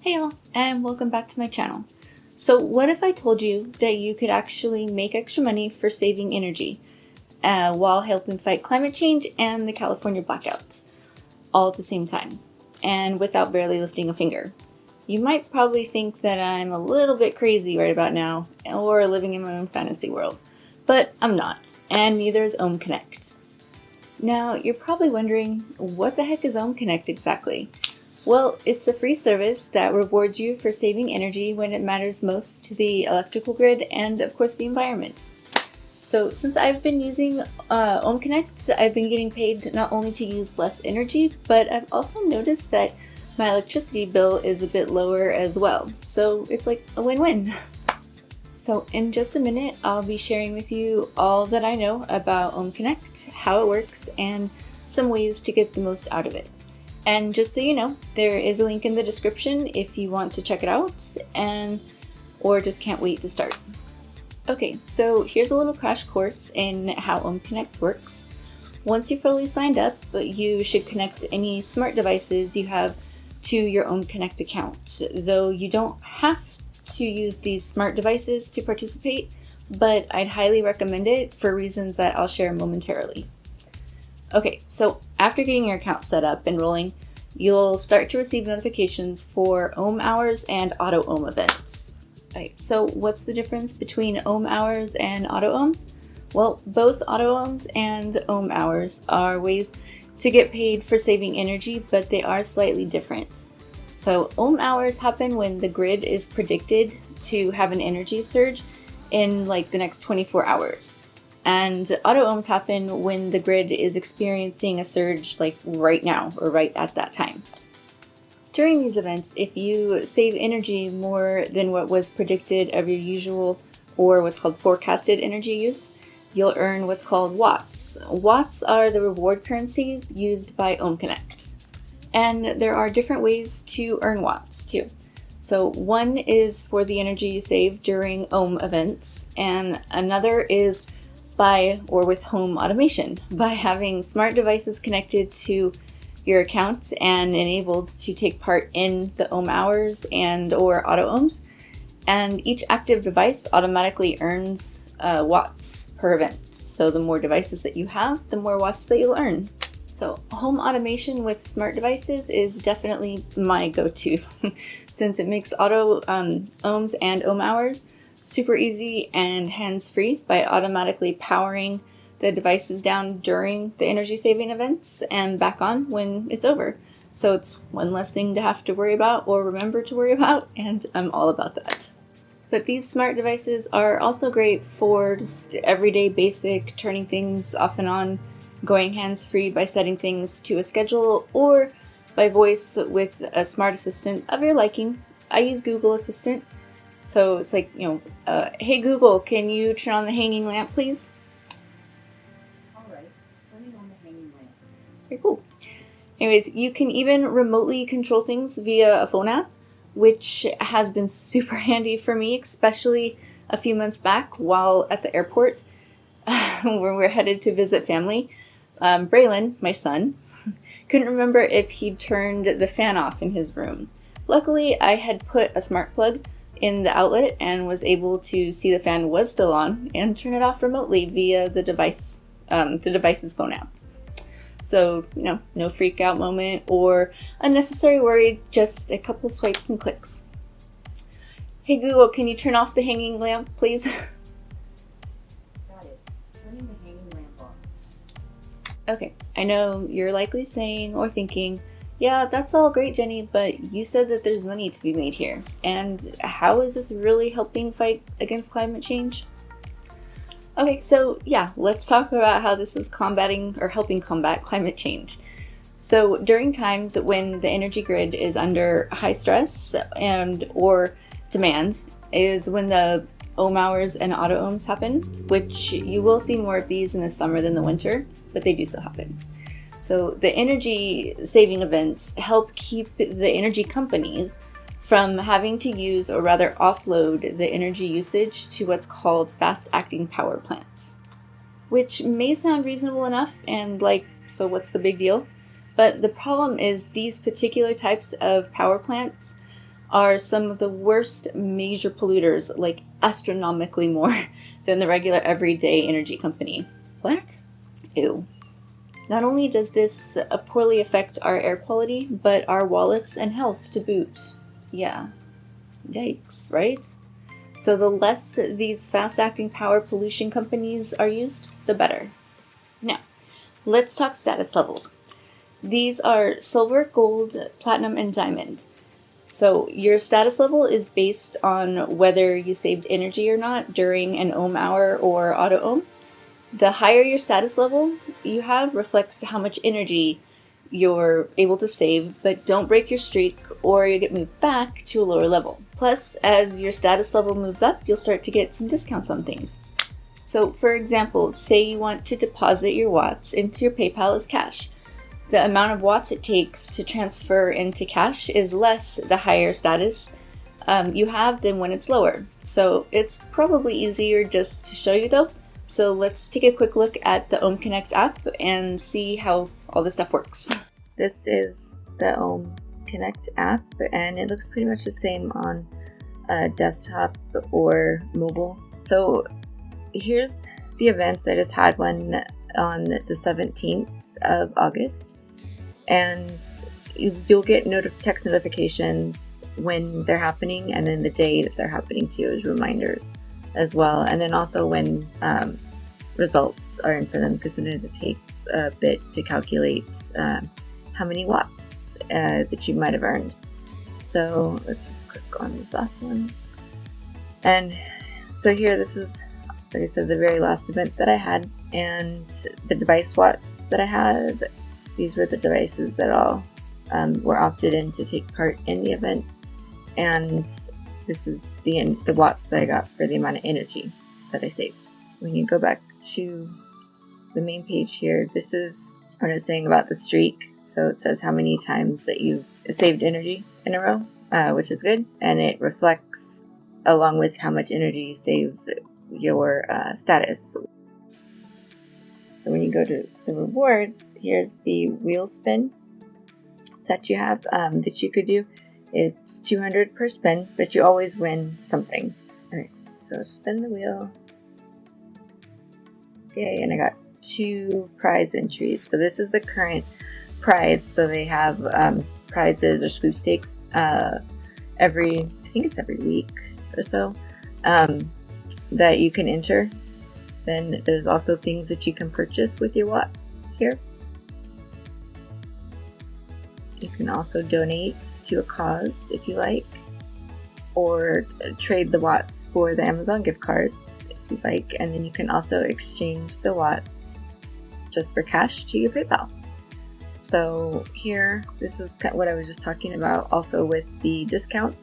Hey y'all, and welcome back to my channel. So what if I told you that you could actually make extra money for saving energy while helping fight climate change and the California blackouts all at the same time, and without barely lifting a finger? You might probably think that I'm a little bit crazy right about now, or living in my own fantasy world, but I'm not, and neither is OhmConnect. Now, you're probably wondering, what the heck is OhmConnect exactly? Well, it's a free service that rewards you for saving energy when it matters most to the electrical grid and, of course, the environment. So since I've been using OhmConnect, I've been getting paid not only to use less energy, but I've also noticed that my electricity bill is a bit lower as well. So it's like a win-win. So in just a minute, I'll be sharing with you all that I know about OhmConnect, how it works, and some ways to get the most out of it. And just so you know, there is a link in the description if you want to check it out or just can't wait to start. Okay, so here's a little crash course in how OhmConnect works. Once you're fully signed up, you should connect any smart devices you have to your OhmConnect account, though you don't have to use these smart devices to participate, but I'd highly recommend it for reasons that I'll share momentarily. Okay, so after getting your account set up and rolling, you'll start to receive notifications for Ohm hours and auto Ohm events. Right, so what's the difference between Ohm hours and auto Ohms? Well, both auto Ohms and Ohm hours are ways to get paid for saving energy, but they are slightly different. So Ohm hours happen when the grid is predicted to have an energy surge in like the next 24 hours. And auto ohms happen when the grid is experiencing a surge like right now or right at that time. During these events, if you save energy more than what was predicted of your usual or what's called forecasted energy use, you'll earn what's called watts. Watts are the reward currency used by OhmConnect. And there are different ways to earn watts too. So one is for the energy you save during Ohm events, and another is by or with home automation, by having smart devices connected to your account and enabled to take part in the Ohm hours and or auto ohms. And each active device automatically earns watts per event. So the more devices that you have, the more watts that you'll earn. So home automation with smart devices is definitely my go-to since it makes auto ohms and Ohm hours super easy and hands-free by automatically powering the devices down during the energy saving events and back on when it's over. So it's one less thing to have to worry about or remember to worry about, and I'm all about that. But these smart devices are also great for just everyday basic turning things off and on, going hands-free by setting things to a schedule or by voice with a smart assistant of your liking. I use Google Assistant. So it's like, hey Google, can you turn on the hanging lamp, please? All right, turning on the hanging lamp. Very cool. Anyways, you can even remotely control things via a phone app, which has been super handy for me, especially a few months back while at the airport where we're headed to visit family. Braylon, my son, couldn't remember if he'd turned the fan off in his room. Luckily, I had put a smart plug in the outlet and was able to see the fan was still on and turn it off remotely via the device's phone app. So, no freak out moment or unnecessary worry, just a couple swipes and clicks. Hey Google, can you turn off the hanging lamp, please? Got it. Turning the hanging lamp on. Okay, I know you're likely saying or thinking, yeah, that's all great, Jenny, but you said that there's money to be made here. And how is this really helping fight against climate change? Okay, so yeah, let's talk about how this is combating or helping combat climate change. So during times when the energy grid is under high stress and or demand is when the Ohm hours and auto ohms happen, which you will see more of these in the summer than the winter, but they do still happen. So the energy saving events help keep the energy companies from having to use or rather offload the energy usage to what's called fast acting power plants, which may sound reasonable enough and like, so what's the big deal? But the problem is these particular types of power plants are some of the worst major polluters, like astronomically more than the regular everyday energy company. What? Ew. Not only does this poorly affect our air quality, but our wallets and health to boot. Yeah. Yikes, right? So the less these fast-acting power pollution companies are used, the better. Now, let's talk status levels. These are silver, gold, platinum, and diamond. So your status level is based on whether you saved energy or not during an ohm hour or auto ohm. The higher your status level you have reflects how much energy you're able to save, but don't break your streak or you get moved back to a lower level. Plus, as your status level moves up, you'll start to get some discounts on things. So for example, say you want to deposit your watts into your PayPal as cash. The amount of watts it takes to transfer into cash is less the higher status you have than when it's lower. So it's probably easier just to show you though. So let's take a quick look at the OhmConnect app and see how all this stuff works. This is the OhmConnect app, and it looks pretty much the same on desktop or mobile. So here's the events. I just had one on the 17th of August, and you'll get text notifications when they're happening, and then the day that they're happening too as reminders as well. And then also when results are in for them, because sometimes it takes a bit to calculate how many watts that you might have earned. So let's just click on this last one. And so here, this is, like I said, the very last event that I had, and the device watts that I had. These were the devices that all were opted in to take part in the event, and this is the watts that I got for the amount of energy that I saved. When you go back to the main page here, this is what I was saying about the streak. So it says how many times that you've saved energy in a row, which is good, and it reflects along with how much energy you save your status. So when you go to the rewards, here's the wheel spin that you have that you could do. It's 200 per spin, but you always win something. Alright, so spin the wheel. Okay, and I got 2 prize entries. So this is the current prize. So they have prizes or sweepstakes I think it's every week or so, that you can enter. Then there's also things that you can purchase with your watts here. You can also donate to a cause if you like, or trade the watts for the Amazon gift cards if you like, and then you can also exchange the watts just for cash to your PayPal. So here, this is what I was just talking about also with the discounts.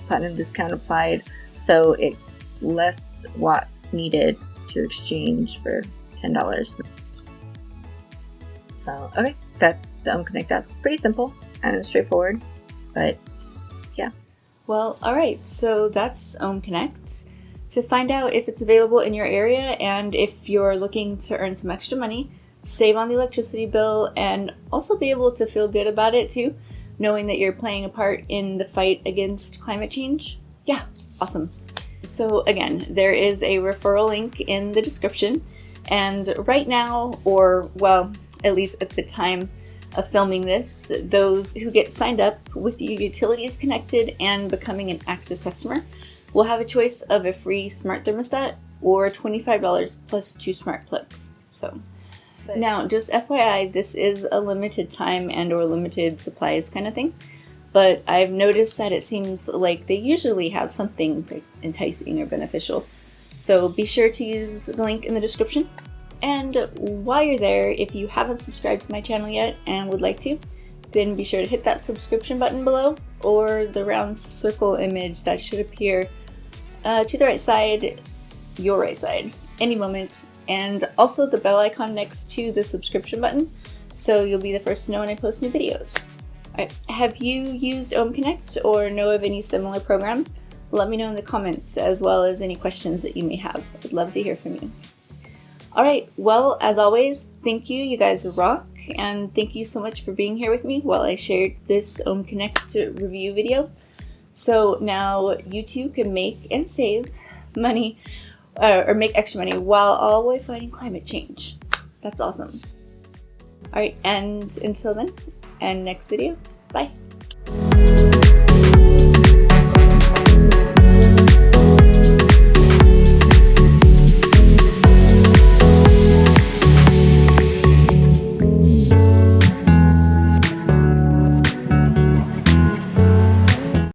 Platinum discount applied, so it's less watts needed to exchange for $10. So, okay, that's the OhmConnect app. It's pretty simple and straightforward, but yeah. Well, alright, so that's OhmConnect. To find out if it's available in your area and if you're looking to earn some extra money, save on the electricity bill, and also be able to feel good about it too, knowing that you're playing a part in the fight against climate change. Yeah, awesome. So again, there is a referral link in the description, and right now, or well, at least at the time of filming this, those who get signed up with your utilities connected and becoming an active customer will have a choice of a free smart thermostat or $25 plus 2 smart plugs. So now, just FYI, this is a limited time and or limited supplies kind of thing. But I've noticed that it seems like they usually have something enticing or beneficial. So be sure to use the link in the description. And while you're there, if you haven't subscribed to my channel yet and would like to, then be sure to hit that subscription button below, or the round circle image that should appear to the right side, your right side, any moment. And also the bell icon next to the subscription button, so you'll be the first to know when I post new videos. Alright, have you used OhmConnect or know of any similar programs? Let me know in the comments, as well as any questions that you may have. I'd love to hear from you. Alright, well, as always, thank you, you guys rock, and thank you so much for being here with me while I shared this OhmConnect review video. So now you too can make and save money or make extra money while all the way fighting climate change. That's awesome. All right, and until then, and next video, bye.